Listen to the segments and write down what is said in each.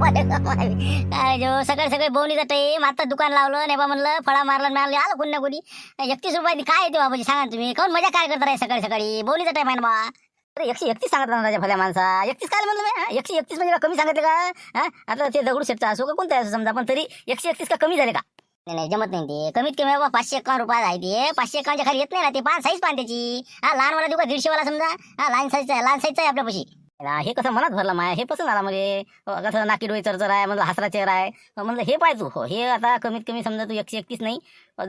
काय जो सकाळी सकाळी बोवणीचा टाईम आता दुकान लावलं नाही बा म्हणलं फळा मारला मिळालं आलं कोणी ना कोणी 31 रुपये काय येते बाबाजी सांगा तुम्ही कोण मजा काय करता रे सकाळी सकाळी बोवणीचा टाइम आहे ना बा. अरे 131 सांगितलं ना राजा भल्या माणसा 31 काय म्हणलं मी 131 म्हणजे कमी सांगितलं का आता ते दगडूशेठचा असो का कोणता असो समजा पण तरी 131 का कमी झाले का. नाही नाही जमत नाही ते कमीत कमी बाबा 551 रुपये आहे ते 551च्या खाली येत नाही ना ते पान साईज पान त्याची लहान वाला देऊ का 150 वाला समजा लहान साईजचा आहे आपल्यापाशी. हे कसं मनात भरलं माय हे पसंत आला म्हणजे कसं नाकी डोळे चरचर आहे म्हणजे हसरा चेहरा आहे म्हणलं हे पाहिजे तू हे आता कमीत कमी समजा तू 131 नाही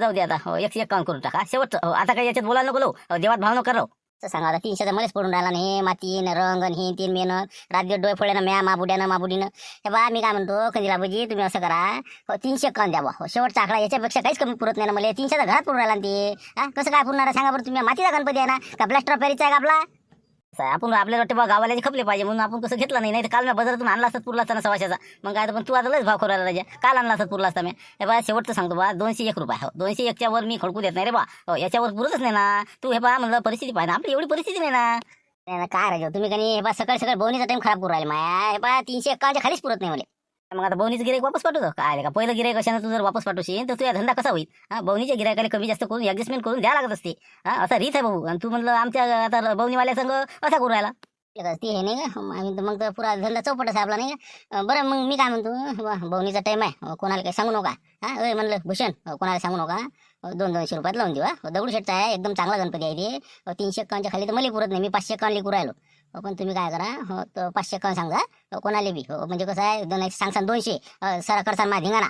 जाऊ दे आता 151 करून टाका शेवटचं आता काही याच्यात बोलायला नको देवात भाव नको करो सांगा आता 300चा मध्येच पडून राहिला नाही माती रंग ही तीन मेहनत रात्री डोळे फोडले ना म्या माबुडीनं हे बा मी काय म्हणतो कंदिला बाजी तुम्ही असं करा 351 द्या बा शेवटचा आकडा याच्यापेक्षा काहीच कमी पुरत नाही ना मला 300चा घरात पडून राहिला ते कसं काय पुरणार सांगा बरं तुम्ही मातीचा गणपती आहे ना का प्लास्टर पॅरिसचा आहे का आपला आपण आपल्याला वाटतं बा गावाला खपले पाहिजे म्हणून आपण कसं घेतला नाही तर काल मी बाजारातून आणला असतात पुरला असताना सवाशाचा मग काय पण तू आता लयच भाव करायला राजा काल आणला असतात पुरला असता मी हे बा शेवटचं सांगतो बा 201 रुपये हो 201च्या वर मी खडकू देत नाही रे बा याच्यावर पुरतच नाही ना तू हे बा म्हणलं परिस्थिती पाहिजे आपली एवढी परिस्थिती नाही ना काय राजा तुम्ही कधी हे बा सकाळी बोवणीचा टाइम खराब करू राहिले माया हे बा 351च्या खालीच पुरत नाही मला मग आता बवणीचं गिराईक वापस पाठवतो काय का पहिलं गिराईक कशाने तू जर वापस पाठवशील तर तुझा धंदा कसा होईल बवणीच्या गिरायकाला कमी जास्त करून ऍडजस्टमेंट करून द्या लागत असते असा रीत आहे भाऊ आणि तू म्हणलं आमच्या आता बवणीवाल्या संघ असा करू राहिला ती हे नाही का मग तर पुरा धंदा चौपटच आहे आपला नाही का बरं मग मी काय म्हणतो बवणीचा टाइम आहे कोणाला काही सांगू नका म्हणलं भूषण कोणाला सांगू नका 200 रुपयात लावून देऊ दगडूशेठचा आहे एकदम चांगला गणपती आहे ते 351च्या खाली तर मला पुरत नाही मी 551 लिखू राहिलो पण तुम्ही काय करा तर 551 सांगा कोणाला बी म्हणजे कसं आहे सांगसान 200 सरा करसान माझ्या धिंगाणा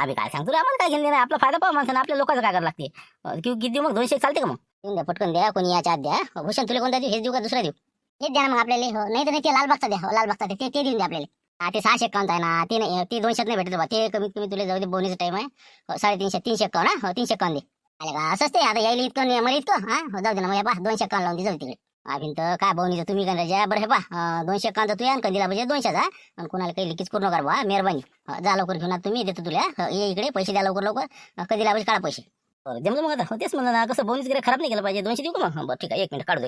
आम्ही काय सांगतो रे आम्हाला काय घेऊन नाही आपला फायदा पाहा माणसानं आपल्या लोकांचं काय करावं लागते किती देऊ मग 200 चालते का मग देऊन द्या पटकन द्या कोणी याच्या आत द्या भूषण तुला कोणता देऊ हे देऊ का दुसरा देऊ हेच द्या ना मग आपल्याला नाही तर नाही ते लालबागचा द्या लालबागचा ते देऊन द्या आपल्याला ते 651 आहे ना ते नाही ते 200 नाही भेटत बा ते कमीत कमी तुला जाऊ दे बोनीचा टाइम आहे 350 351 351 दे आले का असंच ते आता यायला इतकं मला इतकं जाऊ दे ना मग बा 251 लावून दे जाऊ तिकडे अभिन तर काय बोनीचं तुम्ही काय राजा बरं हे बा 251 तू या कंदीला पाहिजे 200चा आणि कोणाला काही लिखीच करू नका बा मेहरबानी जा लवकर घेऊन तुम्ही देतो तुला ये इकडे पैसे द्या लवकर कधीला पाहिजे काढा पैसे जमलं मग आता तेच म्हणलं ना कसं बोनीच गिरे खराब नाही केलं पाहिजे 200 देऊ का मग बरं ठीक आहे 1 मिनिट काढू दे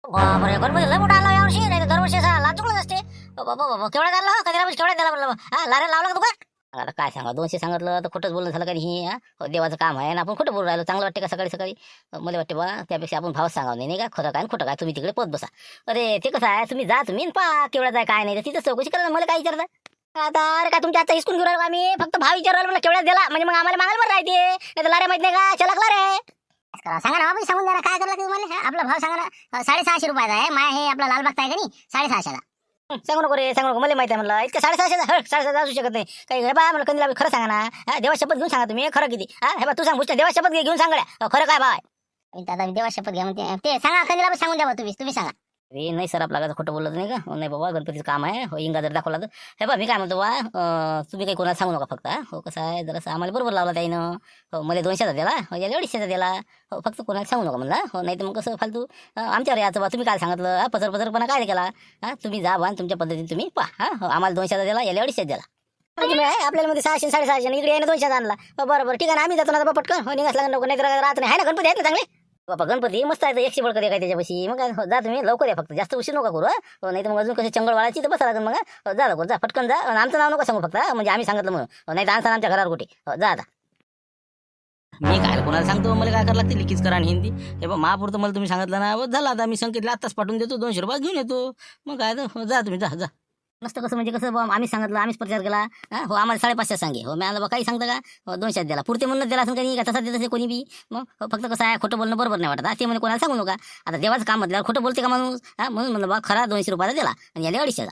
गणपती लय मोठा आला यावर्षी नाही तर दरवर्षी असा लाच चुकलंच असते बाबा केवढा झाला कधीला केवढा द्याला म्हणलं लारे लावला का दुकान आता काय सांगा 200 सांगितलं तर खोटंच बोलणं झालं का ही देवाचं काम आहे ना आपण खोटं बोलून राहिलो चांगलं वाटते का सकाळी मला वाटते बा त्यापेक्षा आपण भावच सांगावं नाही का खरं काय खोटं काय तुम्ही तिकडे पोत बसा अरे ते कसं आहे तुम्ही जा तुम्ही पा केवढा जाय काय नाही तर तिथं चौकशी करा मला काय विचारता आता अरे काय तुमच्या आता हिसकून घेऊन राहिलो आम्ही फक्त भाव विचारायला मला केवढा दिला म्हणजे मग आम्हाला मागायला बरं राहते नाही तर लारे माहित नाही का चलकला रे सांगा ना बाबा सांगून द्या ना काय करायला तुम्हाला आपला भाव सांगा ना 650 रुपयाचा आहे माय हे आपला लालबागचा आहे का नाही 650ला सांगू नको रे सांगू नको मला माहिती आहे म्हणलं इतकं 650 असू शकत नाही काही हे बा मला कंदीला खरं सांगा ना देवा शपथ घेऊन सांगा तुम्ही खरं किती हे बा तू सांग देवा शपथ घेऊन सांगा खरं काय भाव दादा देवा शपथ घ्या म्हणते ते सांगा कंदीला सांगून द्या तुम्ही सांगा अरे नाही सर आपला खोटं बोलत नाही का नाही बाबा गणपतीचं काम आहे इंगा जर दाखवला तर हे बा मी काय म्हणतो बा तुम्ही काही कोणाला सांगू नका फक्त हो कसं आहे जरासं आम्हाला बरोबर लावला त्यानं हो मला 200चा दिला हो याला 250चा दिला हो फक्त कोणाला सांगू नका म्हणला हो नाही तर मग कसं फालतू आमच्यावर याचं बा तुम्ही काय सांगितलं पचरपणा काय केला तुम्ही जा बा तुमच्या पद्धतीने तुम्ही पहा हो आम्हाला 200चा दिला याला 250चा दिला आपल्याला मध्ये 600 650 इकडे आहे ना 200 आणला बरोबर ठीक आहे ना आम्ही जातो ना पटकन हो निघास लागून नको नाही तर राहत नाही आहे ना गणपती आहेत ना चांगले बाबा गणपती मस्त आहे, 100 बळकरी काय त्याच्यापाशी. मग काय, हो, जा तुम्ही लवकर या, फक्त जास्त उशीर नका करू. नाही तर मग अजून कशी चंगळ वाळायची तर बसा लागेल मग. जा लवकर, जा पटकन जा. आणि आमचं नाव नका सांगू फक्त, म्हणजे आम्ही सांगितलं म्हणून. नाही तर आणसान आमच्या घरावर कुठे. जा आता. मी काय कोणाला सांगतो, मला काय करायला लागते, लिखीच करा आणि हिंदी. हे बा महापुरतं मला तुम्ही सांगितलं ना, झालं आता. मी संकेतला आत्ताच पाठवून देतो, 200 रुपये घेऊन येतो. मग काय तर, जा तुम्ही, जा जा. मस्त कसं म्हणजे कसं बा, आम्ही सांगितलं, आम्हीच प्रचार केला. हो आम्हाला 550 सांगे. हो मी आला बा, काही सांगतं का. हो 200 दिला, पुरते म्हणून दिला असं काही का, तसा देत असे कोणी बी. मग फक्त कसं आहे, खोटं बोलणं बरोबर नाही वाटत. ते म्हणजे कोणाला सांगू नका. आता देवाचं काम म्हटल्यावर खोटं बोलते का माणूस. म्हणून म्हणलं बा, खरा 200 रुपयाला दिला आणि याला 250चा.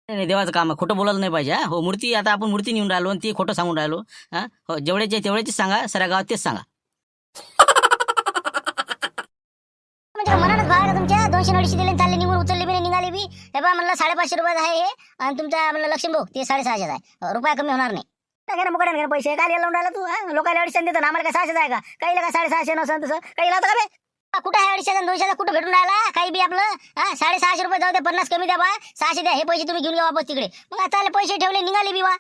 नाही देवाचं काम आहे, खोटं बोलायला नाही पाहिजे. हो मूर्ती, आता आपण मूर्ती नेऊन राहिलो आणि ती खोटं सांगून राहिलो. हो जेवढ्याचे तेवढ्याचीच सांगा, साऱ्या गावात तेच सांगा. म्हणजे मनानच भाव आहे का तुमच्या. 200 दिले चालले, निघून उचलले बी निघाले बी. हे बा म्हणलं 550 रुपये आहे हे, आणि तुमचा म्हणलं लक्ष्मी भाऊ ते 650 आहे. रुपया कमी होणार नाही. काय मुकडे घे पैसे, काय लावून राहिला तू. लोकांना 250 देतो ना, आम्हाला काय 600 आहे का. काही का 650 नसेल तसं काही लावतं का बे. कुठं आहे 250 200 कुठं भेटून राहिला काही बी आपलं. 650 रुपये जाऊ दे, 50 कमी द्या बा. 600 द्या, हे पैसे तुम्ही घेऊन घ्या वापस तिकडे. मग आता पैसे ठेवले निघाले बी बा.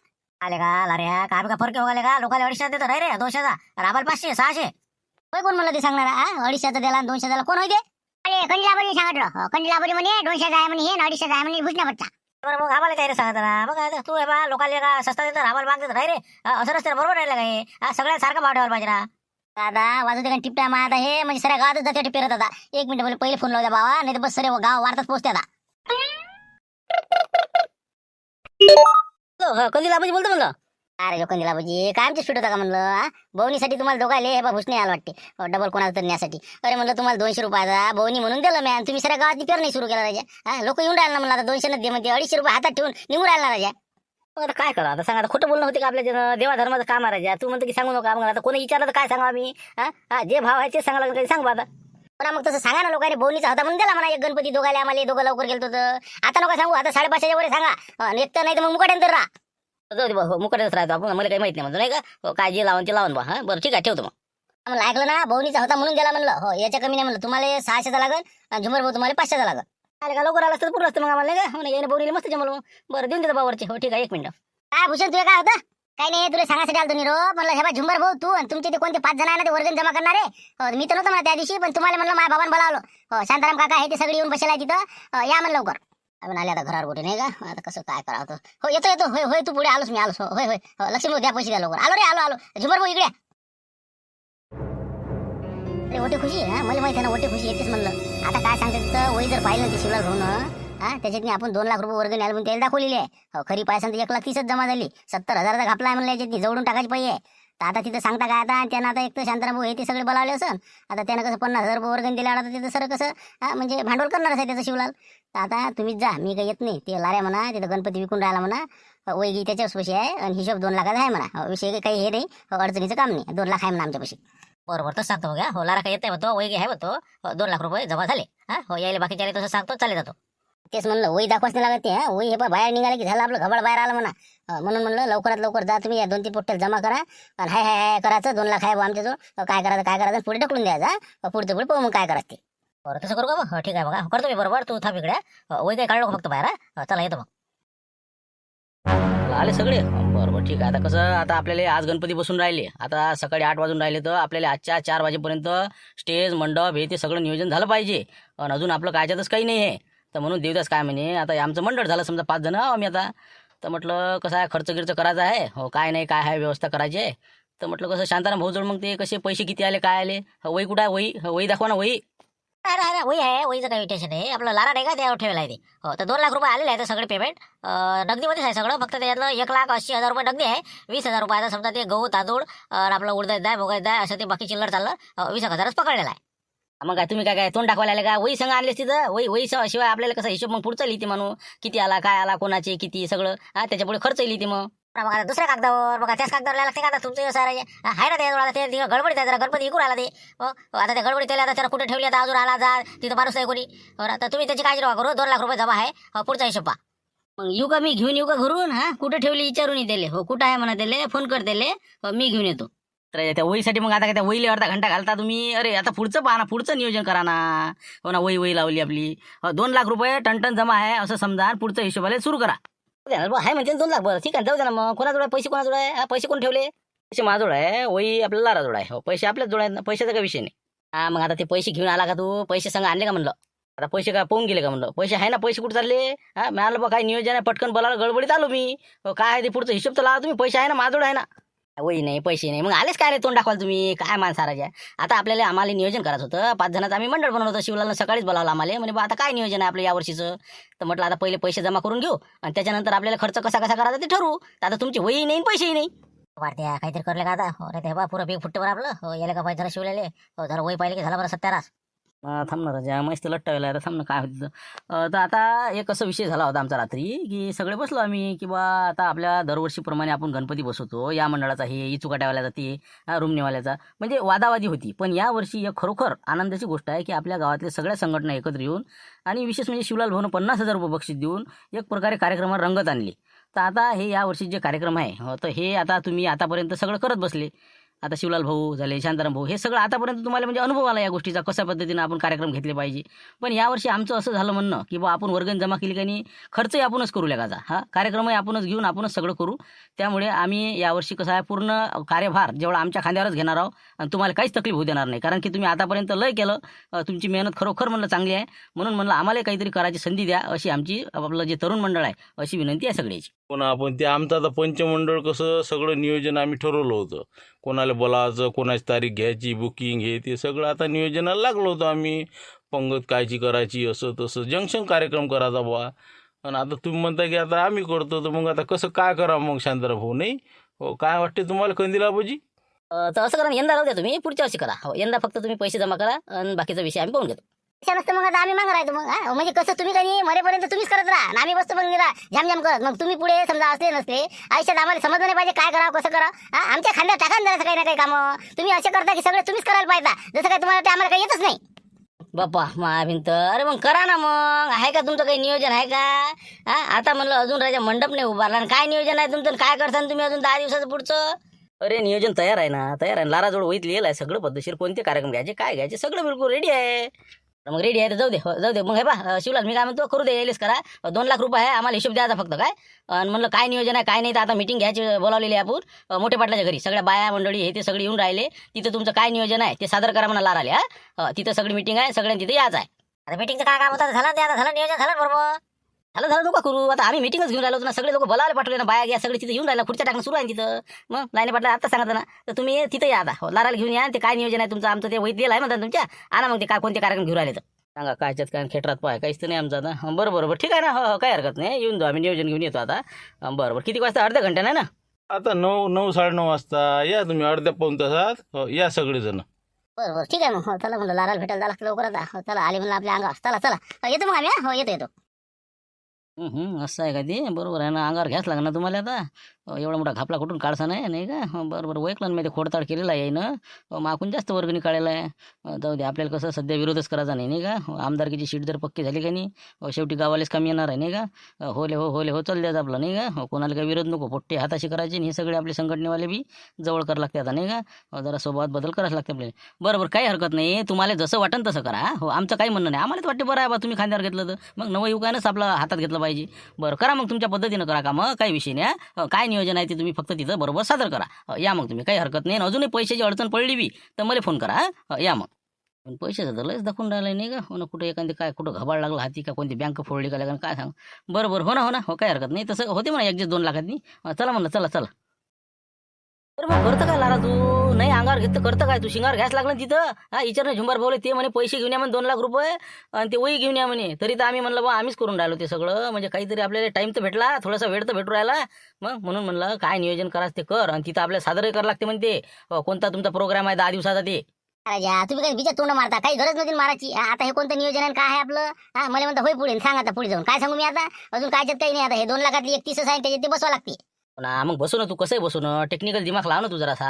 आले का लाऱ्या, काय का फरक होगाले का. लोकांना 250 देतो रे 200चा, आम्हाला 500 600. कोण मला ते सांगणार. 250चा द्याला 200 द्याला कोण होते. अरे कंजलाबरी सांगितलं, कंजलाबरी म्हणे 200 आहे म्हणे, 250 आहे म्हणे, भुसण्यापट्टा. बरं मग आम्हाला काय रे सांगत ना. मग तू आहे बा, लोकांना का सस्ता देतो, आम्हाला मागत नाही रे. असं रस्त्याला बरोबर राहिलं काय. सगळ्या सारखं भाव ठेवायला पाहिजे ना. दादा वाजवते का टिपटा मा. आता हे म्हणजे सगळ्या गावातच जाते पेरत. आता 1 मिनिट पहिले फोन लावला बाबा, नाही तर बस सरे गाव वार्ताच पोहोचते आता. कंदिलाबाजी बोलतो म्हणलं. अरे कंदिलाबाजी काय आमची सुट होता का म्हणलं. बोवणीसाठी तुम्हाला दोघायले हे बा भुसणे आला वाटते, डबल कोणाला तर नेण्यासाठी. अरे म्हणलं तुम्हाला 200 रुपयाचा बोवणी म्हणून दिलं मी, तुम्ही सगळ्या गावात पेर नाही सुरू केला राजा. लोक येऊन राहिला म्हणलं, आता 200 दे म्हणते, 250 रुपये हातात ठेवून निघून राहिला राजा. आता काय करा, आता सांगा, आता खोटं बोलणं होते का आपल्या देवा धर्माचं काम आहे राजा. तू म्हणतो की सांगू नका. मग आता कोणी विचारलं तर काय सांगा आम्ही. जे भाव आहे ते सांगा लागेल, सांग बा आता. पण मग तसं सांगा ना, लोकांनी बोवणीचा होता म्हणून दिला म्हणा. एक गणपती दोघायला आम्हाला, दोघं लवकर गेलो तर. आता नका सांगू, आता 550 वर सांगा. नेत नाही तर मग मुकाट्यानंतर राहा. मुकटच राहतो आपण, मला काही माहित नाही म्हणतो नाही का. काय जे लावून ते लावून बा. बरं ठीक आहे, ठेवतो मग. मला ऐकलं ना, बोवणीचा होता म्हणून दिला म्हणलं. हो याच्या कमी नाही म्हणलं. तुम्हाला 600चा लागल आणि झुमर भाऊ तुम्हाला 500चा लागल. आले का लवकर आला तर पुरं असतं मग आम्हाला नाही का. याने बोवणीला मस्त जमलं मग. बरं देऊन देतो बावरचे. हो ठीक आहे, 1 मिनिट. काय भूषण तुझं काय होतं. काही नाही, तुला सांगायसाठी आलो निरो. म्हणलं हे बा झुंबर भाऊ तू आणि तुमचे ते कोणते 5 जण आहे ना, ते वर्गण जमा करणारे. मी तर नव्हतं म्हणा त्या दिवशी, पण तुम्हाला म्हणलं माझ्या बाबांना बोलावलं. हो शांताराम काका आहे ते सगळे येऊन बसले तिथं. या म्हणलं लवकर. आपण आले आता घरावर कुठे नाही का. आता कसं काय करावं. हो येतो येतो. होय होय तू पुढे आलोच मी, आलोच. होय होय. लक्ष्मी भाऊ द्या पैसे द्या लवकर. आलो रे, आलो. झुंबर भाऊ इकडे. अरे ओटे खुशी मला माहिती आहे ना, ओटे खुशी येतेच म्हणलं. आता काय सांगते तिथं वही जर पाहिलं ते शिवलाल भाऊ त्याच्यातनी आपण 2 लाख रुपये वर्ग न्यायला म्हणून त्याला दाखवलेली आहे. खरी पायसन तर 1,30,000 जमा झाली. 70,000चा घापला आहे म्हणलं याच्यातनी, जवळून टाकायची पाहिजे. तर आता तिथं सांगता काय आता. त्यांना आता एक तर शांताराम भाऊ हे ते सगळे बोलावले असं. आता त्यानं कसं 50,000 रुपये वर्गण दिले. आता तिथं सर कसं म्हणजे भांडवल करणारच आहे त्याचं शिवलाल. तर आता तुम्हीच जा, मी काही येत नाही. ते लाऱ्या म्हणा तिथं गणपती विकून राहिला म्हणा. वैगी त्याच्याच पैसे आहे आणि हिशोब 2 लाखाचा आहे म्हणा. विषय काही हे नाही, अडचणीचं काम नाही. 2 लाख आहे म्हणा आमच्या पैसे. बरोबर तसं सांगतो घ्या. हो लारा काही येत नाही होतो, वैगी आहे होतो. 2 लाख रुपये जमा झाले. हो यायला बाकीच्या तसं सांगतो, चाले जातो. तेच म्हणलं वही दाखवाच नाही लागत. ते वही हे बाहेर निघाले की झालं आपलं घबाड बाहेर आलं म्हणा. म्हणून म्हणलं लवकरात लवकर जा तुम्ही, या 2-3 पोट्याला जमा करा. आणि हाय करायचं. 2 लाख आहे आमच्याजवळ. काय करायचं पुढे ढकलून द्यायचा. पुढचं पुढे पाहू मग काय करायचं ते. बरं तसं करू का बघ. ठीक आहे बघा, करतो मी बरोबर. तू थांब इकडे. वही काही काढलो फक्त बाहेर. चला येतो मग. आले सगळे. बरोबर ठीक आहे. आता कसं, आता आपल्याला आज गणपती बसून राहिले. आता सकाळी 8 वाजून राहिले, तर आपल्याला आजच्या 4 वाजेपर्यंत स्टेज मंडप हे ते सगळं नियोजन झालं पाहिजे. आणि अजून आपलं कायच्यातच काही नाही आहे. तर म्हणून देवदास काय म्हणे, आता आमचं मंडळ झालं समजा 5 जण आम्ही आता. तर म्हटलं कसं आहे, खर्च करायचा आहे. हो काय नाही काय आहे व्यवस्था करायची आहे. तर म्हटलं कसं शांताराम भाऊ जवळ मग ते कसे पैसे किती आले काय आले. वही कुठं आहे, वही दाखवा ना वही. अरे वही आहे, वहीचं काही टेन्शन आहे. आपलं लारा नाही का त्यावर ठेवला आहे ते. हो तर 2 लाख रुपये आलेले आहे सगळे पेमेंट. नगदीमध्येच आहे सगळं. फक्त त्याच्यातलं 1,80,000 रुपये नगदी आहे. 20,000 रुपयाचा समजा ते गहू तांदूळ आपलं उडदाय दाय भोगायचं दाय असं ते बाकी चिल्लर चाललं. 20,000च पकडलेला आहे. मग काय तुम्ही काय तोंड दाखवायला आले का. वही संघ आणलेस तिथं. वही शिवाय आपल्याला कसं हिशोब मग पुढचं लिहिते म्हणून. किती आला काय आला कोणाचे किती सगळं त्याच्या पुढे खर्च लिहिते मग. बघा आता दुसऱ्या कागदावर बघा, त्याच कागदावर लागते का. आता तुमचं व्यवसाय आहे ना त्याजवळ. ते गडबडीत आहे जरा, गणपती विकून आला ते. आता त्या गडबडीत त्याला आता त्याला कुठे ठेवली. आता अजून आला जा तिथं माणूस नाही कोणी. आता तुम्ही त्याची काळजी नका करू. 2 लाख रुपये जमा आहे. पुढचा हिशोब पहा. मग येऊ का मी घेऊन येऊ का घरून. कुठे ठेवली विचारून दिले. हो कुठं आहे म्हणा दिले, फोन कर दिले. मी घेऊन येतो. तर त्या वहीसाठी मग आता त्या वहीला अर्धा घंटा घालता तुम्ही. अरे आता पुढचं पहा ना, पुढचं नियोजन करा ना. हो ना, वही लावली आपली. 2 लाख रुपये टन जमा आहे असं समजा. पुढचं हिशोबाला सुरू करा. आहे म्हणजे 2 लाख. बरं ठीक आहे, जाऊ द्या ना मग. कोणाजवळ पैसे कोणाजवळ आहे. पैसे कोण ठेवले. पैसे माझ्याजवळ आहे. वही आपल्या लाराजवळ आहे. हो पैसे आपल्याच जवळ आहेत ना, पैशाचा काही विषय नाही. हा मग आता ते पैसे घेऊन आला का तू? पैसे संग आणले का म्हणलं? आता पैसे का पाहून गेले का म्हणलं? पैसे आहे ना? पैसे कुठे चालले? हा मिळालं बा, काय नियोजन आहे? पटकन बोलायला गडबडीत आलो मी. काय आहे ते पुढचं हिशोब तर लावा तुम्ही. पैसे आहे ना? माझोड आहे ना? वही नाही, पैसे नाही, मग आलेच काय रे तोंड दाखवाल तुम्ही? काय माणसाराज आहे? आता आपल्याला आम्हाला नियोजन करायचं होतं. 5 जणांचं आम्ही मंडळ बनवलं होतं. शिवलालनं सकाळीच बोलावलं आम्हाला. म्हणे बा आता काय नियोजन आहे आपलं यावर्षीचं? तर म्हटलं आता पहिले पैसे जमा करून घेऊ आणि त्याच्यानंतर आपल्याला खर्च कसा कसा करायचा ते ठरवू. तर आता तुमची वही नाही पैसेही नाही. वाढत्या काहीतरी करले का आता? हो रे ते बा पुरं पीक फुट्टेवर आपलं. हो याला का पाहिजे जरा शिवलेले. हो जरा वही पाहिले की झाला बरं 17. थांब ना राजा, मस्त लट्टायला आता थांब ना, काय होतं तर आता एक असा विषय झाला होता आमचा रात्री, की सगळे बसलो आम्ही की बा आता आपल्या दरवर्षीप्रमाणे आपण गणपती बसवतो. या मंडळाचा हे इचुकाट्यावाल्याचा ते रूमनेवाल्याचा म्हणजे वादावादी होती. पण यावर्षी एक खरोखर आनंदाची गोष्ट आहे की आपल्या गावातल्या सगळ्या संघटना एकत्र येऊन आणि विशेष म्हणजे शिवलाल भाऊनं 50,000 रुपये बक्षीस देऊन एक प्रकारे कार्यक्रमाला रंगत आणली. तर आता हे यावर्षी जे कार्यक्रम आहे तर हे आता तुम्ही आतापर्यंत सगळं करत बसले. आता शिवलाल भाऊ झाले, शांताराम भाऊ, हे सगळं आतापर्यंत तुम्हाला म्हणजे अनुभव आला या गोष्टीचा, कशा पद्धतीनं आपण कार्यक्रम घेतले पाहिजे. पण यावर्षी आमचं असं झालं म्हणणं की बा आपण वर्गण जमा केली का नाही, खर्चही आपणच करू लागायचा, हा कार्यक्रमही आपणच घेऊन आपणच सगळं करू. त्यामुळे आम्ही यावर्षी कसं आहे पूर्ण कार्यभार जेवढा आमच्या खांद्यावरच घेणार आहोत आणि तुम्हाला काहीच तकलीफ होऊ देणार नाही. कारण की तुम्ही आतापर्यंत लय केलं, तुमची मेहनत खरोखर म्हणलं चांगली आहे. म्हणून म्हणलं आम्हाला काहीतरी करायची संधी द्या, अशी आमची आपलं जे तरुण मंडळ आहे अशी विनंती आहे सगळ्याची. पण आपण ते आमचं आता पंचमंडळ कसं सगळं नियोजन आम्ही ठरवलं होतं. कोणाला बोलायचं, कोणाची तारीख घ्यायची, बुकिंग हे ते सगळं आता नियोजनाला लागलो होतो आम्ही. पंगत कायची करायची, असं तसं जंक्शन कार्यक्रम करायचा बुवा. आणि आता तुम्ही म्हणता की आता आम्ही करतो, तर मग आता कसं काय करावं मग शांताराम भाऊ? नाही हो, काय वाटते तुम्हाला कंदिला आबाजी? तर असं करा, यंदा राहू द्या तुम्ही, पुढच्या वर्षी करा. हो यंदा फक्त तुम्ही पैसे जमा करा आणि बाकीचा विषय आम्ही पाहून घेतो. नसतं मग आता आम्ही मागं राहतो मग, म्हणजे कसं तुम्ही काही मरेपर्यंत तुम्हीच करत राहा आणि आम्ही बसतो मग निरा झामझाम करत. मग तुम्ही पुढे समजा असले नसले आयुष्यात आम्हाला समजलं नाही पाहिजे काय करावं कसं करावं. आमच्या खांद्यावर टाका ना जरासं काही ना काही कामं. तुम्ही असे करता की सगळे तुम्हीच करायला पाहिजे, जसं काय तुम्हाला ते आम्हाला काही येतच नाही. बाप्पा भिंत, अरे मग करा ना मग. आहे का तुमचं काही नियोजन आहे का? आता म्हणलं अजून राजा मंडप नाही उभारला आणि काय नियोजन आहे तुमचं? काय करता तुम्ही अजून 10 दिवसाचं पुढचं? अरे नियोजन तयार आहे ना, तयार आहे. लाराजवळ वहीत लिहिलं आहे सगळं पद्धतशीर, कोणते कार्यक्रम घ्यायचे काय घ्यायचे सगळं बिलकुल रेडी आहे. मग रेडी आहे तर जाऊ दे, जाऊ दे. मग हे बा शिवलाल, मी काय म्हणतो करू दे, यायलेच करा. 2 लाख रुपये आहे, आम्हाला हिशोब द्यायचा फक्त काय. आणि म्हणलं काय नियोजन आहे काय नाही, तर आता मीटिंग घ्यायची बोलावलेली आहे आपण मोठे पाटलाच्या घरी. सगळ्या बाया मंडळी हे ते सगळे येऊन राहिले. तिथं तुमचं काय नियोजन आहे ते सादर करा म्हणा लार आले. तिथं सगळी मीटिंग आहे, सगळ्यांनी तिथे यायचं आहे. आता मीटिंगचं काय काम होतं झालं ते, आता झालं नियोजन झालं बरोबर. झालं नका करू, आता आम्ही मीटिंगच घेऊन राहिलो ना, सगळे लोक बोलायला पाठवले ना, बाया घ्या सगळे तिथे येऊन राहिला, खुर्च्या टाकणं सुरू आहे तिथं. मग लाईने पाटला आता सांगत ना, तर तुम्ही तिथे या आता. हो लाराला घेऊन या, ते काय नियोजन आहे तुमचं आमचं ते वैद्य आहे म्हणतात तुमच्या. आणा मग ते काय कोणते कार्यक्रम घेऊन राहिले तर सांगा. कायच्यात काय खेटरात पाय काहीच तर नाही आमचं आता. बरं बरोबर ठीक आहे ना. हो काही हरकत नाही, येऊन जाऊ आम्ही नियोजन घेऊन येतो आता. बरोबर किती वाजता? अर्ध्या घंट्याने ना. आता 9 9:30 वाजता या तुम्ही, अर्ध्या पाऊण तासात या सगळेजण. बरोबर ठीक आहे मग. हो चला म्हणलं लाराला भेटायला जायला लागतं लवकर आता. हो चला आले म्हणलं आपल्या अंगावर. चला चला येतो मग आम्ही. हो येतो. असं आहे का ते? बरोबर आहे ना, अंगावर घ्यास लागणार तुम्हाला आता. एवढा मोठा घापला कुठून काढसा नाही का? बरोबर ओळखलं मी ते खोडताड केलेला आहे ना, माकून जास्त वर्गणी काढलेला आहे. जाऊ दे, आपल्याला कसं सध्या विरोधच करायचा नाही का. आमदारकीची सीट जर पक्की झाली का नाही, शेवटी गावालेच कमी येणार आहे नाही का. होले हो चल द्यायचं आपलं नाही का. कोणाला काही विरोध नको, पोट्टे हाताशी करायचे. हे सगळे आपले संघटनेवाले बी जवळ करावं लागते आता नाही का. जरा स्वभावात बदल करायला लागते आपल्याला. बरोबर काही हरकत नाही, तुम्हाला जसं वाटन तसं करा. हो आमचं काही म्हणणं नाही, आम्हाला वाटते बरं आहे बा तुम्ही खांद्यावर घेतलं तर मग नवं युगानंच आपलं हातात घेतलं पाहिजे. बरं करा मग तुमच्या पद्धतीनं करा का, मग काही विषय नाही. काय नियोजन आहे ते तुम्ही फक्त तिथं बरोबर सादर करा. या मग तुम्ही, काही हरकत नाही. अजूनही पैशाची अडचण पडली बी तर मला फोन करा. या मग. पण पैशाचं तर लयच दाखवून राहिलं नाही का. हो ना, कुठं एखादी काय कुठं घबाड लागला हाती का, कोणती बँक फोडली का काय सांग. बरोबर हो ना हो काही हरकत नाही, तसं होते म्हणा 1-2 लाखांनी. चला म्हणलं चला. अरे मग करतं काय लारा तू? नाही अंगावर घेत करतं काय तू? शिंगावर घ्यास लागलं तिथं. विचार झुंबार भाऊले, ते म्हणे पैसे घेऊन या म्हणे 2 लाख रुपये आणि ते वही घेऊन या म्हणे. तरी तर आम्ही म्हणलं बा आम्हीच करून राहिलो ते सगळं. म्हणजे काहीतरी आपल्याला टाइम तर भेटला, थोडासा वेळ तर भेटू राहिला. मग म्हणून म्हणलं काय नियोजन करायचं ते कर आणि तिथं आपल्याला सादरही करावं लागते म्हणते. कोणता तुमचा प्रोग्राम आहे 10 दिवसाचा ते. राजा तुम्ही काही विचार तोंड मारता, काही गरज नव्हती मारायची. आता हे कोणतं नियोजन आहे काय आहे आपलं? मला म्हणता होय पुढे सांग. आता पुढे जाऊन काय सांगू मी आता? अजून कायच्यात काही नाही. आता हे 2 लाखातली 31 आहे त्याच्यात ते बसवा लागते ना. मग बसू ना तू, कसंही बसू ना, टेक्निकल दिमाग लाव ना तू जरासा.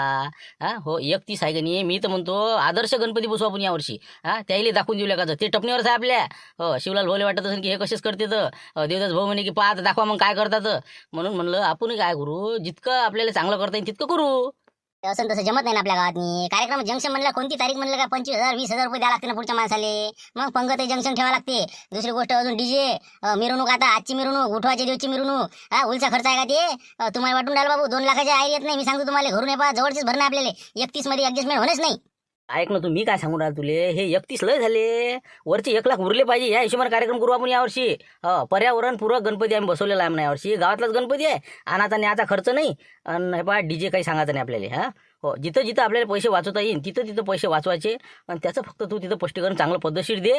हो 31 आहे का नाही, मी तर म्हणतो आदर्श गणपती बसू आपण यावर्षी. त्याला दाखवून देऊ का ते टपणीवरच आहे आपल्या. हो शिवलाल भोले वाटत असेल की हे कसेच करते तर. देवदास भाऊ म्हणे की पाहत दाखवा मग काय करतात. म्हणून म्हणलं आपण काय करू, जितकं आपल्याला चांगलं करता येईल तितकं करू. असं तसं जमत नाही ना आपल्या गावात. कार्यक्रम जंक्शन म्हणलं कोणती तारीख म्हणलं का 25,000 20,000 रुपये द्यावं लागते ना पुढच्या माणसाले. मग पंगत जंक्शन ठेवा लागते. दुसरी गोष्ट अजून डीजे मिरवणूक, आता आजची मिरवणूक उठवायच्या दिवसची मिरवणूक. उलचा खर्च आहे का ते? तुम्हाला वाटून राहिलं बाबू 2 लाखाच्या आई येत नाही. मी सांगतो तुम्हाला, घरून ये पा जवळचीच भरणं आपल्याला 31 मध्ये ऍडजस्टमेंट होणच नाही. ऐक ना, तू मी काय सांगून राहिलो तुले, हे 31 लय झाले, वरचे 1 लाख उरले पाहिजे. या हिशोबाने कार्यक्रम करू आपण यावर्षी. पर्यावरणपूरक गणपती आम्ही बसवलेला आहे म्हणा यावर्षी. गावातलाच गणपती आहे, आणाचा न्याचा खर्च नाही. आणि हे पहा डीजे काही सांगायचं नाही आपल्याला. हो, जिथं जिथं आपल्याला पैसे वाचवता येईल तिथं तिथं पैसे वाचवायचे. आणि त्याचं फक्त तू तिथं स्पष्टीकरण चांगलं पद्धतशीर दे.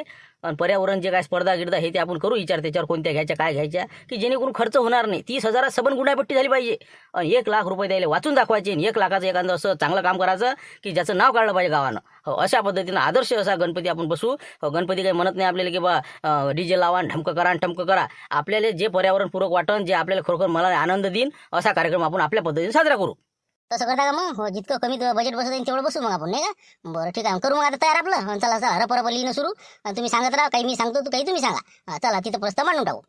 आणि पर्यावरण जे काय स्पर्धा गिर्दा हे ते आपण करू विचार, त्याच्यावर कोणत्या घ्यायच्या काय घ्यायच्या, की जेणेकरून खर्च होणार नाही. 30,000 सबन गुंडापट्टी झाली पाहिजे. आणि 1 लाख रुपये द्यायला वाचून दाखवायचे. आणि 1 लाखाचं एखादं असं चांगलं काम करायचं की ज्याचं नाव काढलं पाहिजे गावानं. हो, अशा पद्धतीनं आदर्श असा गणपती आपण बसू. गणपती काही म्हणत नाही आपल्याला की बा डीजे लावा आणि ढमकं करा आणि टमकं करा. आपल्याला जे पर्यावरणपूरक वाटण, जे आपल्याला खरोखर मला आनंद देईन असा कार्यक्रम आपण आपल्या पद्धतीने साजरा करू. तसं करता का मग? हो, जितकं कमी बजेट बसत येईल तेवढं बसू मग आपण, नाही का? बरं ठीक आहे, करू मग आता तयार आपलं. चला चला, हरपरप लिहिणं सुरू. आणि तुम्ही सांगत राहा, काही मी सांगतो काही तुम्ही सांगा. चला तिथं प्रस्ताव मांडून टाकू.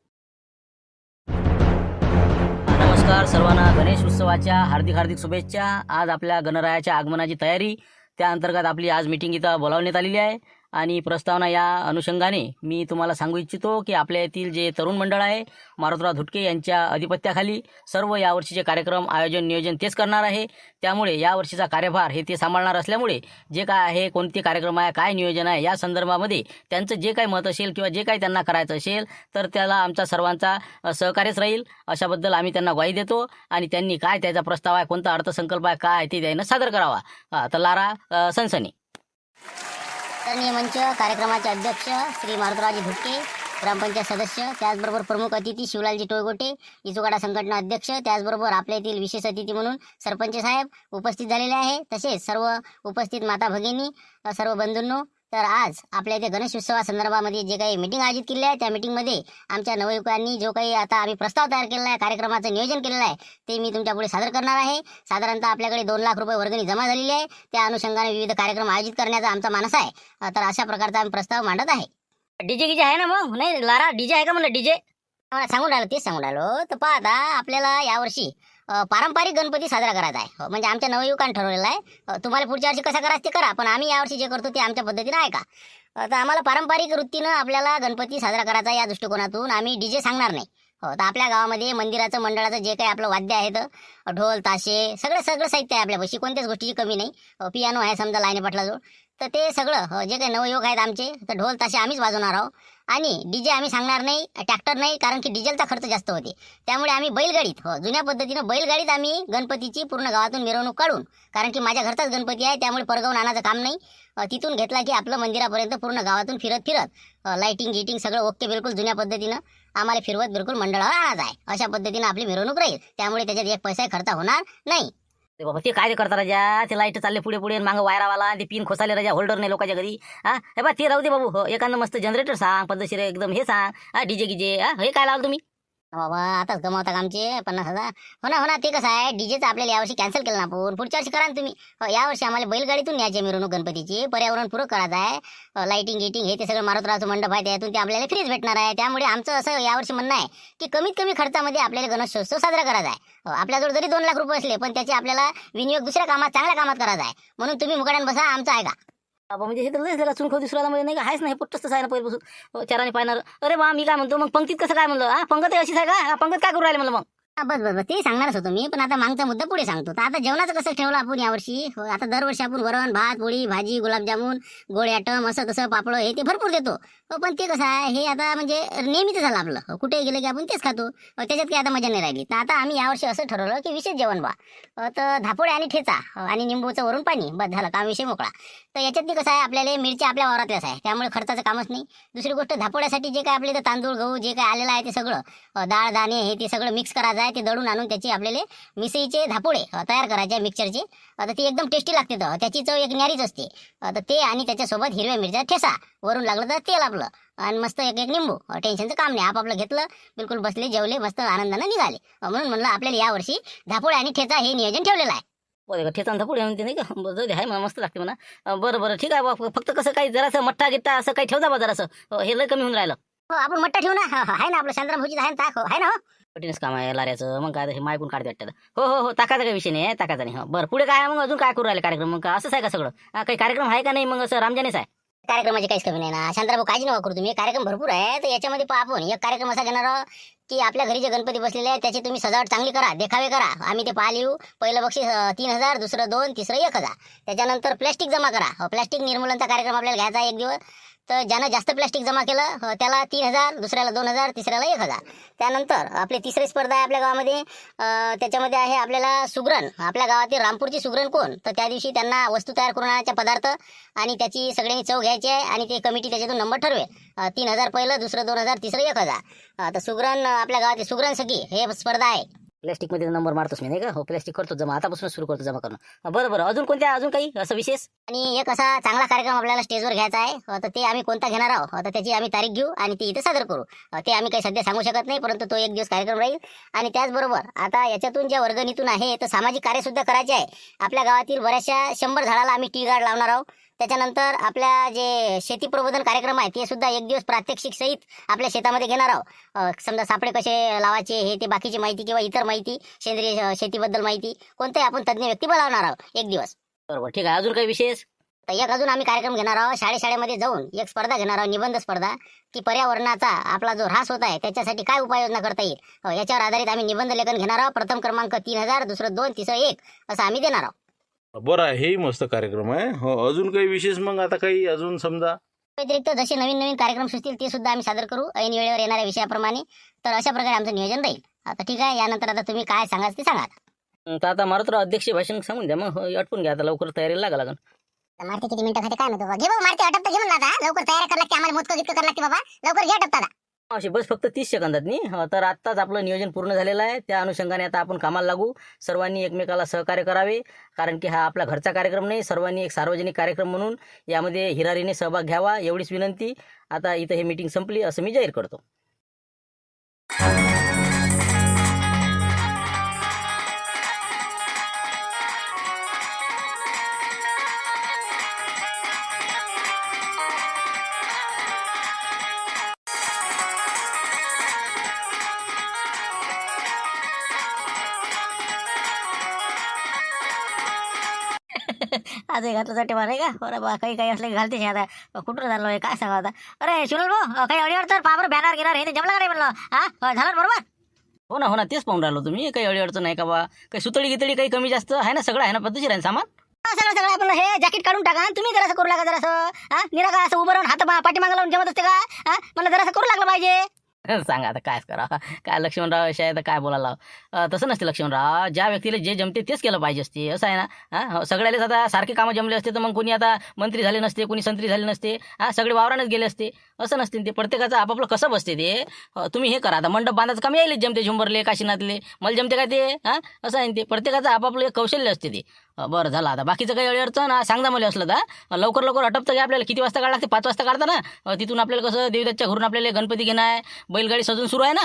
नमस्कार सर्वांना, गणेश उत्सवाच्या हार्दिक हार्दिक शुभेच्छा. आज आपल्या गणरायाच्या आगमनाची तयारी, त्या अंतर्गत आपली आज मीटिंग इथं बोलावण्यात आलेली आहे. आणि प्रस्तावना या अनुषंगाने मी तुम्हाला सांगू इच्छितो की आपल्या येथील जे तरुण मंडळ आहे मारुतराव धुटके यांच्या अधिपत्याखाली सर्व यावर्षीचे कार्यक्रम आयोजन नियोजन तेच करणार आहे. त्यामुळे यावर्षीचा कार्यभार हे ते सांभाळणार असल्यामुळे जे काय आहे, कोणते कार्यक्रम आहे, काय नियोजन आहे, या संदर्भामध्ये त्यांचं जे काही मत असेल किंवा जे काही त्यांना करायचं असेल तर त्याला आमचा सर्वांचा सहकार्यच राहील. अशाबद्दल आम्ही त्यांना ग्वाही देतो. आणि त्यांनी काय त्याचा प्रस्ताव आहे, कोणता अर्थसंकल्प आहे, काय ते त्यानं सादर करावा. तर लारा सनसनी. आदरणीय मंच कार्यक्रमाचे अध्यक्ष श्री मारुतरावजी धुटके, ग्रामपंचायत सदस्य, त्याचबरोबर प्रमुख अतिथी शिवलालजी टोळगोटे, इचुकाडा संघटना अध्यक्ष, त्याचबरोबर आपल्या येथील विशेष अतिथी म्हणून सरपंच साहेब उपस्थित झालेले आहे. तसेच सर्व उपस्थित माता भगिनी, सर्व बंधूंनो, तर आज आपल्या इथे गणेश उत्सवासंदर्भामध्ये जे काही मीटिंग आयोजित केली आहे त्या मीटिंगमध्ये आमच्या नवयुवकांनी जो काही आता आम्ही प्रस्ताव तयार केलेला आहे, कार्यक्रमाचं नियोजन केलेलं आहे, ते मी तुमच्या पुढे सादर करणार आहे. साधारणतः आपल्याकडे 2 लाख रुपये वर्गणी जमा झालेली आहे. त्या अनुषंगाने विविध कार्यक्रम आयोजित करण्याचा आमचा मानस आहे. तर अशा प्रकारचा आम्ही प्रस्ताव मांडत आहे. डीजे गिजे आहे ना मग? नाही लारा, डीजे आहे का म्हणलं? डीजे सांगून राहिलो, तेच सांगून राहिलो. तर पहा आता आपल्याला यावर्षी पारंपरिक गणपती साजरा करायचा आहे. म्हणजे आमच्या नवयुवकांनी ठरवलेलं आहे. तुम्हाला पुढच्या वर्षी कसा करायचं ते करा, पण आम्ही यावर्षी जे करतो ते आमच्या पद्धतीनं आहे का. तर आम्हाला पारंपरिक वृत्तीनं आपल्याला गणपती साजरा करायचा, या दृष्टिकोनातून आम्ही डीजे सांगणार नाही. हो, तर आपल्या गावामध्ये मंदिराचं मंडळाचं जे काही आपलं वाद्य आहे, तर ढोल ताशे सगळं साहित्य आहे आपल्यापाशी, कोणत्याच गोष्टीची कमी नाही. पियानो आहे समजा लाईनी पाटलाजवळ, तर ते सगळं जे काही नवयुवक आहेत आमचे, तर ढोल ताशे आम्हीच वाजवणार आहोत. आणि डीजे आम्ही सांगणार नाही, ट्रॅक्टर नाही, कारण की डिझेलचा खर्च जास्त होते. त्यामुळे आम्ही बैलगाडीत, जुन्या पद्धतीनं बैलगाडीत आम्ही गणपतीची पूर्ण गावातून मिरवणूक काढून, कारण की माझ्या घरचाच गणपती आहे त्यामुळे परगावून आणायचं काम नाही. तिथून घेतला की आपलं मंदिरापर्यंत पूर्ण गावातून फिरत लाईटिंग गिटिंग सगळं ओके बिलकुल जुन्या पद्धतीनं आम्हाला फिरवत बिलकुल मंडळावर आणायचं आहे. अशा पद्धतीनं आपली मिरवणूक राहील. त्यामुळे त्याच्यात एक पैसाही खर्च होणार नाही. ते बाबा ते काय करता राजा, ते लाईट चालले पुढे पुढे, मागं वायरावाला ते पिन खोसाले राजा, होल्डर नाही लोकांच्या घरी. हे बा ते राहू दे बाबू. एखादं मस्त जनरेटर सांग, पद्धतशीर एकदम हे सांग. डीजे गिजे हे काय लावलं तुम्ही? बाबा आताच गमावता का आमचे 50,000? हो ना. ते कसं आहे, डीजेचं आपल्याला यावर्षी कॅन्सल केलं ना आपण, पुढच्या वर्षी करा ना तुम्ही. यावर्षी आम्हाला बैलगाडीतून न्यायची मिरवणूक गणपतीची, पर्यावरणपूरक करायचं आहे. लाईटिंग गिटिंग हे ते सगळं मारुतरावचं मंडप आहे, त्यातून ते आपल्याला फ्रीज भेटणार आहे. त्यामुळे आमचं असं यावर्षी म्हणणं आहे की कमीत कमी खर्चामध्ये आपल्याला गणेशोत्सव साजरा करायचा आहे. आपल्याजवळ जरी 2 लाख रुपये असले, पण त्याचे आपल्याला विनियोग दुसऱ्या कामात, चांगल्या कामात करायचा आहे. म्हणून तुम्ही मुकाट्यानं बसा, आमचं आहे का. बाबा म्हणजे हे तर लय झाला चुनखो दिसराला, म्हणजे नाही का आहेच नाही, पुट्टच तसं आहे ना पहिल्यापासून चाराने पाहणार. अरे बा मी काय म्हणतो मग, पंक्तीत कसं काय म्हणलं? पंगत अशीच आहे का? पंगत काय करू राहिले म्हणलं मग? बस ते सांगणारच होतो मी, पण आता मागचा मुद्दा पुढे सांगतो. तर आता जेवणाचं कसं ठेवलं आपण यावर्षी? आता दरवर्षी आपण वरण भात पोळी भाजी गुलाबजामुन गोड आयटम असं तसं पापड हे ते भरपूर देतो. पण ते कसं आहे, हे आता म्हणजे नेहमीच झालं आपलं. कुठे गेलं की आपण तेच खातो. त्याच्यात काही आता मजा नाही राहिली. तर आता आम्ही यावर्षी असं ठरवलं की विशेष जेवण बा, तर धापोळे आणि ठेचा आणि निंबूचं वरून पाणी, बस झालं काम, विषय मोकळा. तर याच्यात कसं आहे, आपल्याला मिरची आपल्या वावरातल्याच आहे, त्यामुळे खर्चाचं कामच नाही. दुसरी गोष्ट, धापोळ्यासाठी जे काय आपले इथं तांदूळ गहू जे काय आलेलं आहे ते सगळं डाळ दाणे हे ते सगळं मिक्स करायचं आहे. ते दळून आणून त्याची आपल्याला मिसळीचे धापोळे तयार करायचे मिक्सरचे. आता ती एकदम टेस्टी लागते. तर त्याची चव एक न्यारीच असते. तर ते आणि त्याच्यासोबत हिरव्या मिरच्या ठेसा, वरून लागलं तर तेल आपलं, आणि मस्त एक निंबू. टेन्शनचं काम नाही, आपापलं घेतलं, बिलकुल बसले, जेवले, मस्त आनंदानं निघाले. म्हणून म्हणलं आपल्याला यावर्षी धापोळे आणि ठेचा हे नियोजन ठेवलेलं आहे. बरं ठेचा धापोळे म्हणते नाही का? आहे मस्त लागते म्हणा. बरं ठीक आहे बा. फक्त कसं काही जरासं मठ्ठा गिट्टा असं काही ठेवता बा जरासं, हे लय कमी होऊन राहिलं. आपण मट्टा ठेवू ना, आहे ना आपलं शांताराम भोजीत आहे ना, आहे ना. कठीणच काम आहे लाऱ्याचं. मग काय हे मायकून काढते वाटतं. हो टाकायचा काही विषय नाही, टाकायचा नाही. बरं पुढे काय मग, अजून काय करू राहिले कार्यक्रम? मग असंच आहे का सगळं? काही कार्यक्रम आहे का नाही मग? असं रामजानेच आहे कार्यक्रमाची काहीच कमी नाही ना शांताराम, काळजी नका करू तुम्ही. कार्यक्रम भरपूर आहे. तर याच्यामध्ये पहा, आपण एक कार्यक्रम असा घेणार आहोत की आपल्या घरी जे गणपती बसलेले आहेत त्याची तुम्ही सजावट चांगली करा, देखावे करा. आम्ही ते पाहा लिहू. पहिलं बक्षीस 3,000, दुसरं 2, तिसरं 1,000. त्याच्यानंतर प्लॅस्टिक जमा करा. प्लॅस्टिक निर्मूलनचा कार्यक्रम आपल्याला घ्यायचा आहे एक दिवस. तर ज्यानं जास्त प्लॅस्टिक जमा केलं त्याला 3,000, दुसऱ्याला 2,000, तिसऱ्याला 1,000. त्यानंतर आपली तिसरी स्पर्धा आहे आपल्या गावामध्ये. त्याच्यामध्ये आहे आपल्याला सुगरण. आपल्या गावातील रामपूरची सुगरण कोण, तर त्या दिवशी त्यांना वस्तू तयार करून आणायच्या पदार्थ आणि त्याची सगळ्यांनी चव घ्यायची आहे आणि ते कमिटी त्याच्यातून नंबर ठरवे. 3,000 पहिलं, दुसरं 2,000, तिसरं 1,000. तर सुगरण आपल्या गावातील सुगरण सखी हे स्पर्धा आहे. प्लॅस्टिकमध्ये नंबर मारतोस मी नाही का? हो, प्लॅस्टिक करतो जमा, आतापासून सुरू करतो जमा करणं. बरं, अजून काही असं विशेष? आणि एक असा चांगला कार्यक्रम आपल्याला स्टेजवर घ्यायचा आहे. तर ते आम्ही कोणता घेणार आहोत तर त्याची आम्ही तारीख घेऊ आणि ती इथे सादर करू. ते आम्ही काही सध्या सांगू शकत नाही, परंतु तो एक दिवस कार्यक्रम राहील. आणि त्याचबरोबर आता याच्यातून ज्या वर्गणीतून आहे तर सामाजिक कार्य सुद्धा करायचे आहे. आपल्या गावातील बऱ्याचशा 100 झाडाला आम्ही टी गार्ड लावणार आहोत. त्याच्यानंतर आपल्या जे शेती प्रबोधन कार्यक्रम आहे ते सुद्धा एक दिवस प्रात्यक्षिक सहित आपल्या शेतामध्ये घेणार आहोत. समजा सापळे कसे लावायचे हे ते बाकीची माहिती किंवा इतर माहिती, सेंद्रिय शेतीबद्दल माहिती, कोणते आपण तज्ज्ञ व्यक्ती बोलावणार आहोत एक दिवस. बरोबर, ठीक आहे. अजून काही विशेष? तर एक अजून आम्ही कार्यक्रम घेणार आहोत. शाळेमध्ये जाऊन एक स्पर्धा घेणार आहोत, निबंध स्पर्धा, की पर्यावरणाचा आपला जो ऱ्हास होत आहे त्याच्यासाठी काय उपाययोजना करता येईल याच्यावर आधारित आम्ही निबंध लेखन घेणार आहोत. प्रथम क्रमांक 3,000, दुसरं 2, तिसरं 1 असं आम्ही देणार आहोत. बरं आहे, हेही मस्त कार्यक्रम आहे. हो, अजून काही विशेष मग आता काही अजून समजा? व्यतिरिक्त जसे नवीन कार्यक्रम सुचतील ते सुद्धा आम्ही सादर करू ऐन वेळेवर येणाऱ्या विषयाप्रमाणे. तर अशा प्रकारे आमचं नियोजन राहील. आता ठीक आहे, यानंतर आता तुम्ही काय सांगाल ते सांगा. तर आता मारुतराव अध्यक्ष भाषण सांगून द्या, मग अटपून घ्या. आता लवकर तयारीला लागेल. मारते किती मिनिटं खाते काय म्हणतो? घे बाबा, मारते अटप तर घे म्हणला आता. लवकर तयारी करायला लागते आम्हाला, मोदक गिटक करायला लागते बाबा. लवकर घे अटप दादा. अशी बस फक्त 30 सेकंदात नाही. तर आत्ताच आपलं नियोजन पूर्ण झालेलं आहे. त्या अनुषंगाने आता आपण कामाला लागू. सर्वांनी एकमेकाला सहकार्य करावे, कारण की हा आपला घरचा कार्यक्रम नाही. सर्वांनी एक सार्वजनिक कार्यक्रम म्हणून यामध्ये हिरारीने सहभाग घ्यावा, एवढीच विनंती. आता इथं हे मीटिंग संपली असं मी जाहीर करतो. आज घातल्यासाठी मला का बरं बा, काही असलं की घालतेच आता. कुठं झालं आहे काय सांगा आता. अरे शिवलाल भाऊ, काही अडीअडचण पाबर बॅनर घेणार हे जमला का नाही म्हणलं? हा झालं बरोबर. हो ना, तेच पाहून राहिलो. तुम्ही काही अडचण नाही का बा? काही सुतळी गितळी काही कमी जास्त आहे ना? सगळं आहे ना, पद्धतशीर आहे सामान? सगळं आपलं हे जॅकेट काढून टाका. तुम्ही जरासं करू लागा जरासं. निरा का असं उभं राहून हात पाठीमागं लावून जमत असते का? मला जरासं करू लागलं पाहिजे. सांगा आता काय करा. काय लक्ष्मणराव असे आहे तर काय बोलायला? तसं नसते लक्ष्मणराव. ज्या व्यक्तीला जे जमते तेच केलं पाहिजे असते, असं आहे ना. सगळ्यालाच आता सारखे कामं जमले असते तर मग कोणी आता मंत्री झाले नसते, कोणी संत्री झाले नसते. सगळे वावरानच गेले असते. असं नसते ते. प्रत्येकाचं आपापलं कसं बसते ते. तुम्ही हे करा आता, मंडप बांधायचं काम यायलेच जमते, झुंबरले काशीनाथले. मला जमते काय ते? असं आहे ते. प्रत्येकाचं आपापलं एक कौशल्य असते ते. बरं झालं. आता बाकीचं काही अडचण सांगा मला असलं तर. लवकर हटपतं घ्या. आपल्याला किती वाजता काढा लागते? 5 वाजता काढता ना. तिथून आपल्याला कसं देवीदासच्या घरून आपल्याला गणपती घेणं आहे, बैलगाडी सजून सुरू आहे ना.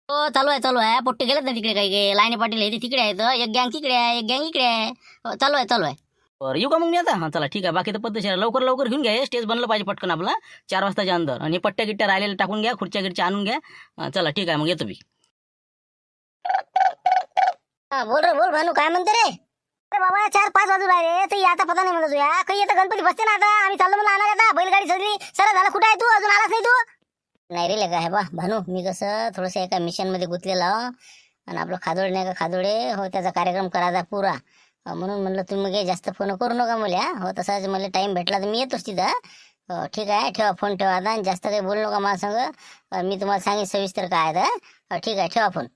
हो चालू आहे. पोट्टे गेलेत ना तिकडे, काही लाईनी पाटील हे तिकडे आहेत. एक गँग तिकडे आहे, एक गँग इकडे आहे. चालू आहे. बरं, येऊ का मग मी आता? चला ठीक आहे. बाकी तर पद्धतशीर लवकर घेऊन घ्या. स्टेज बनलं पाहिजे पटकन आपला 4 वाजताच्या अंदर. आणि पट्ट्या गिट्ट्या राहिलेल्या टाकून घ्या, खुर्च्या गिरच्या आणून घ्या. चला ठीक आहे, मग येतो मी. बोल भानू, काय म्हणते रे? अरे बाबा 4-5 वाजून राहिले तर याचा पता नाही म्हणलं तुया. काही आता गणपती बसते ना आता. आम्ही चाललो मला आणा आता. बैलगाडी सगळी सरळ झाला. कुठे आहे तू? अजून आलाच नाही तू? नाही रे का आहे बा भानू, मी कसं थोडंसं एका मिशन मध्ये गुंतलेला आणि आपलं खादोड नाही का खादोडे हो त्याचा कार्यक्रम करायचा पुरा. म्हणून म्हणलं तुम्ही काही जास्त फोन करू नका मला. हो तसाच मला टाइम भेटला तर मी येतोच तिथं. ठीक आहे, ठेवा फोन ठेवा आता. जास्त काही बोलू नका मला संग. मी तुम्हाला सांगेन सविस्तर काय तर. ठीक आहे, ठेवा फोन.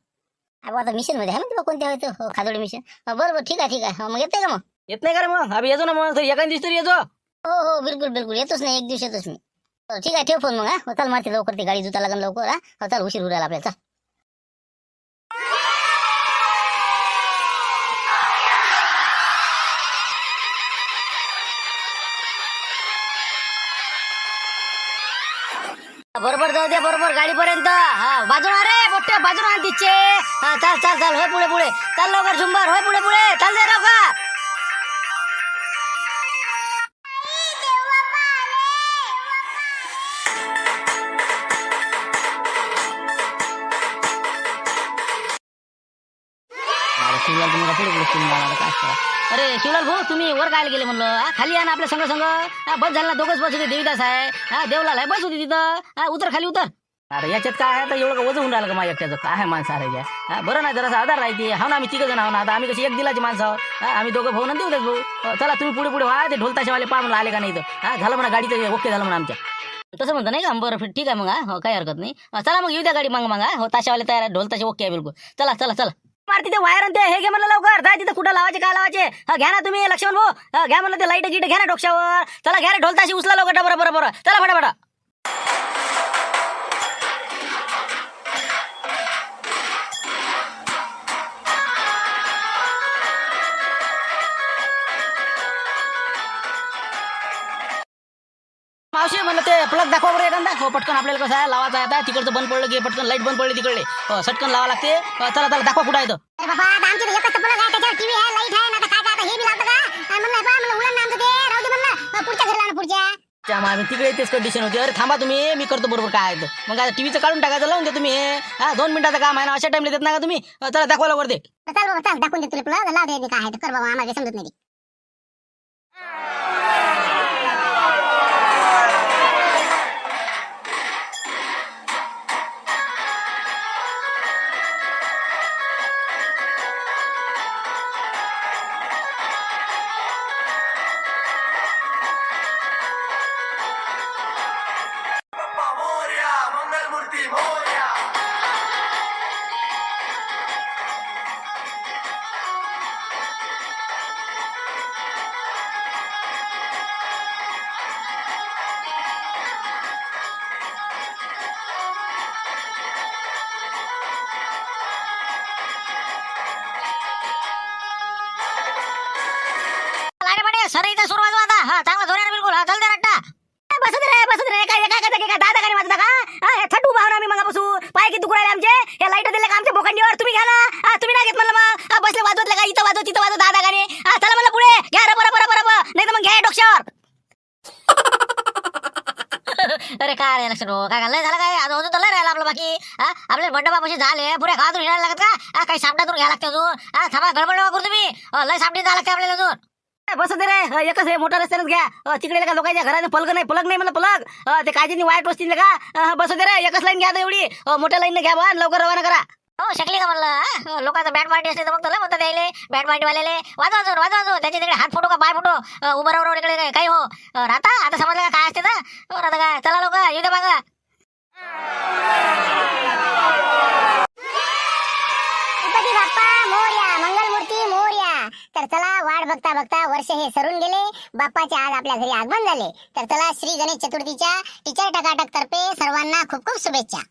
आता मिशन मध्ये आहे म्हणते कोणत्या होतं खादोडी मिशन. बरोबर, ठीक आहे. मग येते का मग? येत नाही का रे मग? अभि येतो ना मग. एका दिवशी तरी येतो. हो बिलकुल येतोच नाही, एक दिवस येतोच मी. ठीक आहे, ठेव फोन मग. चल मारते लवकर, ती गाडी जुता लागेल लवकर. चल उशीर उरायला आपल्याला. चल. बरोबर जाऊ द्या, बरोबर गाडीपर्यंत. बाजून रे मोठे बाजून आण तिचे. चल होय पुढे चल लवकर झुंबर. होय पुढे चल दे लवकर. शिवलाल तुम्हाला पुढे. अरे शिवलाल भाऊ, तुम्ही वर काय गेले म्हणलं? खाली या ना आपल्या संग. बस झाला, दोघंच बस होते. देवीदास आहे, देवलाल आहे, बस होती तिथं. उतर खाली उतर. अरे याच्यात काय आहे आता एवढं वजन होऊन राहिलं का माझ्या एकट्याचं काय आहे माणसं आहे हा बरं नाही जरासा आधार राहते हा ना आम्ही तिघं जण आहो ना आता आम्ही कशी एक दिलाची माणसं आहोत आम्ही दोघं भाऊ ना देऊ देत भाऊ चला तुम्ही पुढे पुढे व्हा ते ढोलताशेवाले पहा म्हणलं आले का नाही तर झालं म्हणा गाडीचं ओके झालं म्हणा आमच्या तसं म्हणतं नाही का बरं फिर ठीक आहे मग हो काही हरकत नाही चला मग येऊ द्या गाडी मग हो ताशावाले तयार आहे ढोलताशे ओके आहे बिलकुल चला चला चला मार तिथे वायर ते हे घे म्हणलं लवकर जाय तिथे कुठं लावायचे काय लावायचे घ्या ना तुम्ही लक्ष्मण भाऊ घ्या म्हणलं ते लाईट गिट घ्या ना डोक्यावर चला घ्या रे ढोलताशी उचला लवकर बरं बरं चला फटाफट मावशी म्हणलं ते प्लग दाखवा बरं एखादा हो पटकन आपल्याला कसं आहे लावायचं आहे आता तिकडचं बंद पडलं की पटकन लाईट बंद पडली तिकडे सटकन लावा लागते चला चला दाखवा कुठं आहे तो अरे बाबा आता आमची तर एकच प्लग आहे त्याच्यावर टीव्ही आहे लाईट आहे ना आता काय हे बी लावतं का म्हणलं बा म्हणलं उडण आमचं ते राहू दे म्हणलं पुढच्या घरी लावणं पुढच्या त्यामुळे आम्ही तिकडे तेच कंडिशन होती अरे थांबा तुम्ही मी करतो बरोबर काय आहे मग आता टीव्हीचं काढून टाकायचं लावून द्या तुम्ही हा 2 मिनिटाचं काम आहे ना अशा टाइमला देत नाही का तुम्ही चला दाखवा लवकर ते चल बाबा चल दाखवून दे तुला प्लग लाव दे काय आहे कर बाबा आम्हाला समजत नाही सर इथं सुरू वाजवा आता हा चांगला जोराने बिलकुल हा चल दे रट्टा बसू दे काय काय दादा गाणी वाजता का हे थटू भावना मी मग बसू पाय की दुखू राहिले आमचे या लाईट दिले का आमच्या बोखंडीवर तुम्ही घ्या ना तुम्ही नाही घेत म्हणलं मग बसले वाजवतले का इथं वाजव तिथं वाजव दादा गाणी चला म्हणलं पुढे घ्या रे बरं नाही तर मग घ्या डोक्यावर अरे काय रे लक्ष्मण भाऊ काय लय झालं काय अजून तर लय राहिलं आपलं बाकी आपले बड्डा बापाशी झाले पुऱ्या गावातून हिंडायला लागत का काही सापडातून घ्यायला लागते अजून थांबा गडबड करू तुम्ही लय सापडी जायला लागते आपल्याला अजून बसू दे रे एकच हे मोठा रस्त्यानेच घ्या तिकडे का लोकांच्या घराने पलग नाही म्हणलं पलग ते काळजीने वाईट वस्तीने का बसू दे रे एकच लाईन घ्या एवढी मोठ्या लाईनने घ्या बा लवकर रवाना करा हो शकली का म्हणलं लोकांचं बॅट पार्टी असते तर मग तुला म्हणतात द्यायले बॅट पार्टी वाल्याले वाजवा त्याच्या तिकडे हात फोटो का पाय फोटो उभं राहून इकडे काही हो राहता आता समजलं का काय असते तर राहता काय चला लोक येऊ दे बघा गणपती बाप्पा मोरया मंगलमूर्ती मोरया तर चला वाट बघता बघता वर्ष हे सरून गेले बाप्पाचे आज आपल्या घरी आगमन झाले तर चला श्री गणेश चतुर्थीच्या टीचर टकाटक तर्फे सर्वांना खूप खूप शुभेच्छा